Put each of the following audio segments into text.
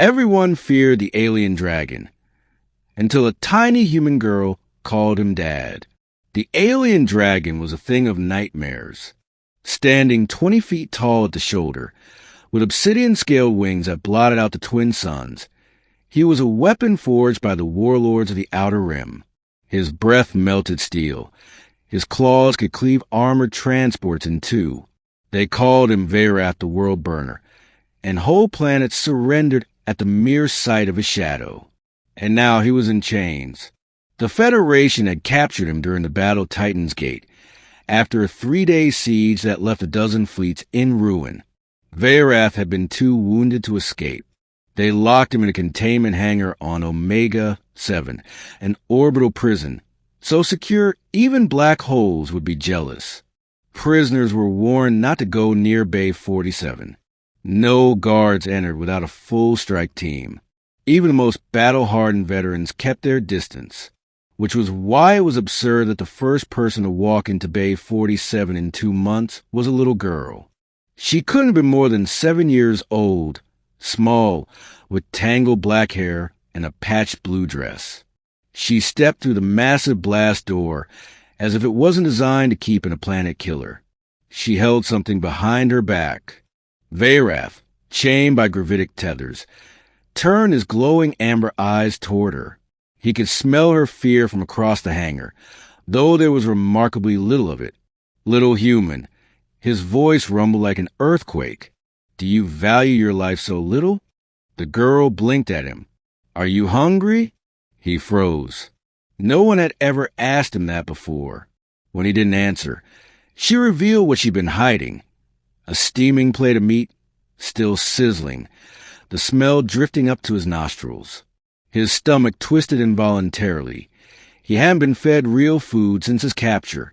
Everyone feared the alien dragon, until a tiny human girl called him Dad. The alien dragon was a thing of nightmares. Standing 20 feet tall at the shoulder, with obsidian-scaled wings that blotted out the twin suns, he was a weapon forged by the warlords of the Outer Rim. His breath melted steel. His claws could cleave armored transports in two. They called him Veyrath the World-Burner, and whole planets surrendered at the mere sight of his shadow. And now he was in chains. The Federation had captured him during the Battle of Titan's Gate, after a 3-day siege that left a dozen fleets in ruin. Veyrath had been too wounded to escape. They locked him in a containment hangar on Omega 7, an orbital prison, so secure even black holes would be jealous. Prisoners were warned not to go near Bay 47. No guards entered without a full strike team. Even the most battle-hardened veterans kept their distance, which was why it was absurd that the first person to walk into Bay 47 in 2 months was a little girl. She couldn't have been more than 7 years old, small, with tangled black hair and a patched blue dress. She stepped through the massive blast door as if it wasn't designed to keep in a planet killer. She held something behind her back. Veyrath, chained by gravitic tethers, turned his glowing amber eyes toward her. He could smell her fear from across the hangar, though there was remarkably little of it. Little human, his voice rumbled like an earthquake. Do you value your life so little? The girl blinked at him. Are you hungry? He froze. No one had ever asked him that before. When he didn't answer, she revealed what she'd been hiding. A steaming plate of meat, still sizzling, the smell drifting up to his nostrils. His stomach twisted involuntarily. He hadn't been fed real food since his capture,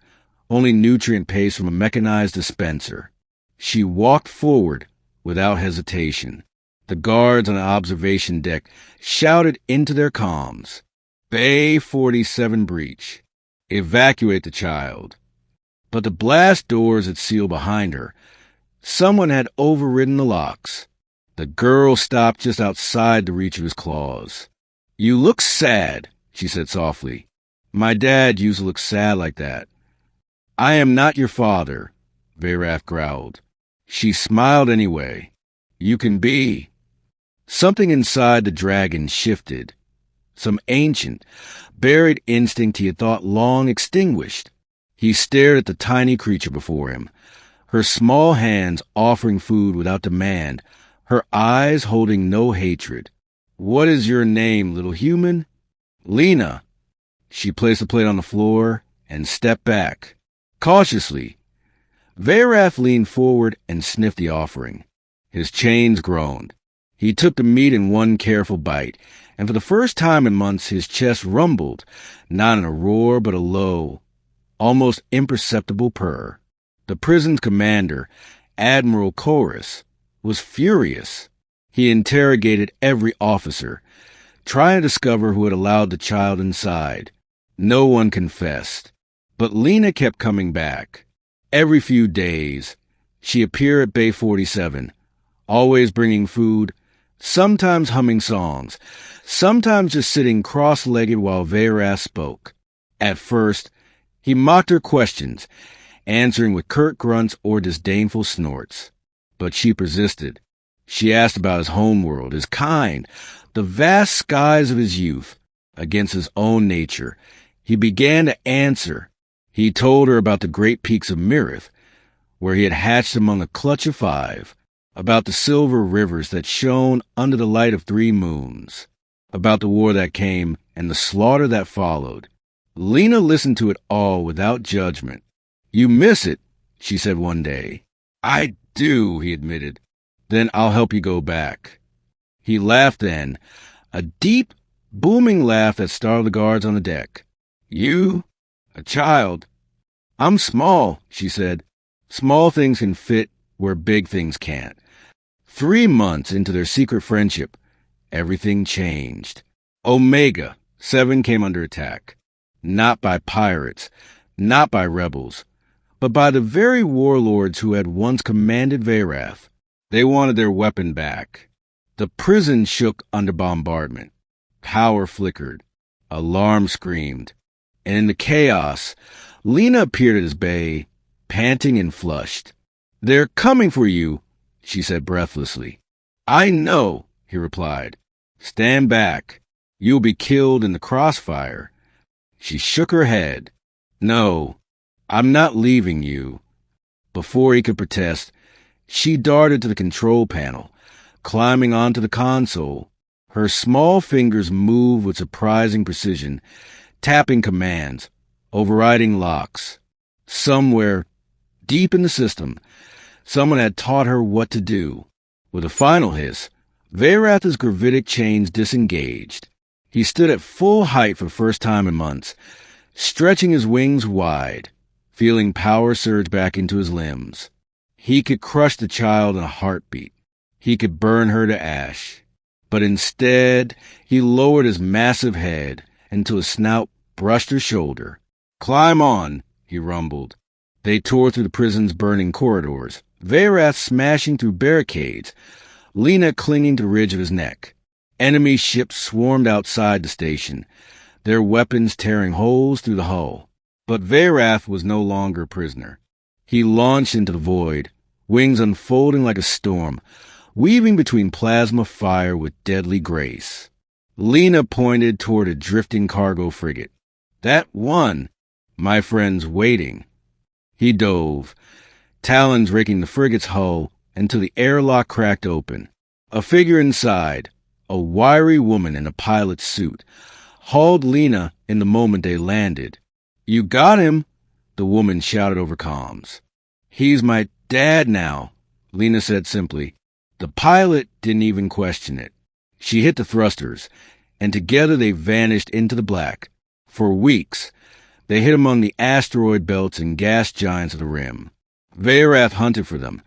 only nutrient paste from a mechanized dispenser. She walked forward without hesitation. The guards on the observation deck shouted into their comms. Bay 47 breach. Evacuate the child. But the blast doors had sealed behind her. Someone had overridden the locks. The girl stopped just outside the reach of his claws. You look sad, she said softly. My dad used to look sad like that. I am not your father, Veyrath growled. She smiled anyway. You can be. Something inside the dragon shifted. Some ancient, buried instinct he had thought long extinguished. He stared at the tiny creature before him, her small hands offering food without demand, her eyes holding no hatred. What is your name, little human? Lina. She placed the plate on the floor and stepped back. Cautiously, Veyrath leaned forward and sniffed the offering. His chains groaned. He took the meat in one careful bite, and for the first time in months his chest rumbled, not in a roar but a low, almost imperceptible purr. The prison's commander, Admiral Chorus, was furious. He interrogated every officer, trying to discover who had allowed the child inside. No one confessed. But Lina kept coming back. Every few days, she appeared at Bay 47, always bringing food, sometimes humming songs, sometimes just sitting cross-legged while Veyrath spoke. At first, he mocked her questions, answering with curt grunts or disdainful snorts. But she persisted. She asked about his homeworld, his kind, the vast skies of his youth. Against his own nature, he began to answer. He told her about the great peaks of Veyrath, where he had hatched among a clutch of 5, about the silver rivers that shone under the light of 3 moons, about the war that came and the slaughter that followed. Lina listened to it all without judgment. You miss it, she said one day. I do, he admitted. Then I'll help you go back. He laughed then, a deep, booming laugh that startled the guards on the deck. You? A child? I'm small, she said. Small things can fit where big things can't. 3 months into their secret friendship, everything changed. Omega 7 came under attack. Not by pirates, not by rebels, but by the very warlords who had once commanded Veyrath. They wanted their weapon back. The prison shook under bombardment. Power flickered. Alarm screamed. And in the chaos, Lina appeared at his bay, panting and flushed. "They're coming for you," she said breathlessly. "I know," he replied. "Stand back. You'll be killed in the crossfire." She shook her head. "No, I'm not leaving you." Before he could protest, she darted to the control panel, climbing onto the console. Her small fingers moved with surprising precision, tapping commands, overriding locks. Somewhere, deep in the system, someone had taught her what to do. With a final hiss, Veyrath's gravitic chains disengaged. He stood at full height for the first time in months, stretching his wings wide, feeling power surge back into his limbs. He could crush the child in a heartbeat. He could burn her to ash. But instead, he lowered his massive head until his snout brushed her shoulder. "Climb on," he rumbled. They tore through the prison's burning corridors, Veyrath smashing through barricades, Lina clinging to the ridge of his neck. Enemy ships swarmed outside the station, their weapons tearing holes through the hull. But Veyrath was no longer a prisoner. He launched into the void, wings unfolding like a storm, weaving between plasma fire with deadly grace. Lina pointed toward a drifting cargo frigate. "That one, my friend's waiting." He dove, talons raking the frigate's hull until the airlock cracked open. A figure inside, a wiry woman in a pilot's suit, hauled Lina in the moment they landed. "You got him," the woman shouted over comms. "He's my dad now," Lina said simply. The pilot didn't even question it. She hit the thrusters, and together they vanished into the black. For weeks, they hid among the asteroid belts and gas giants of the rim. Veyrath hunted for them,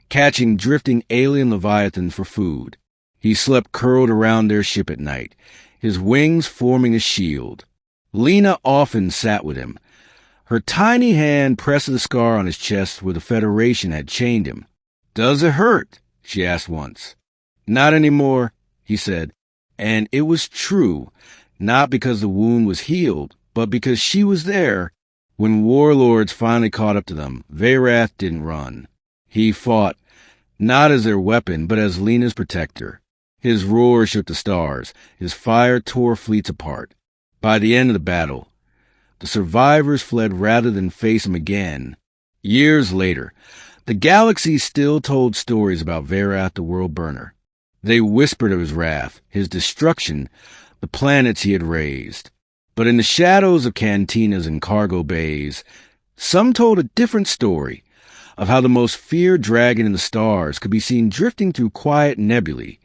catching drifting alien leviathans for food. He slept curled around their ship at night, his wings forming a shield. Lina often sat with him, her tiny hand pressed to the scar on his chest where the Federation had chained him. "Does it hurt?" she asked once. "Not anymore," he said. And it was true, not because the wound was healed, but because she was there. When warlords finally caught up to them, Veyrath didn't run. He fought, not as their weapon, but as Lina's protector. His roar shook the stars, his fire tore fleets apart. By the end of the battle, the survivors fled rather than face him again. Years later, the galaxy still told stories about Veyrath the World-Burner. They whispered of his wrath, his destruction, the planets he had raised. But in the shadows of cantinas and cargo bays, some told a different story of how the most feared dragon in the stars could be seen drifting through quiet nebulae,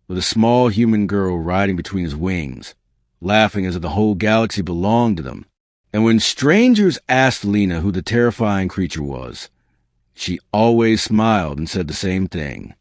with a small human girl riding between his wings, laughing as if the whole galaxy belonged to them. And when strangers asked Lina who the terrifying creature was, she always smiled and said the same thing.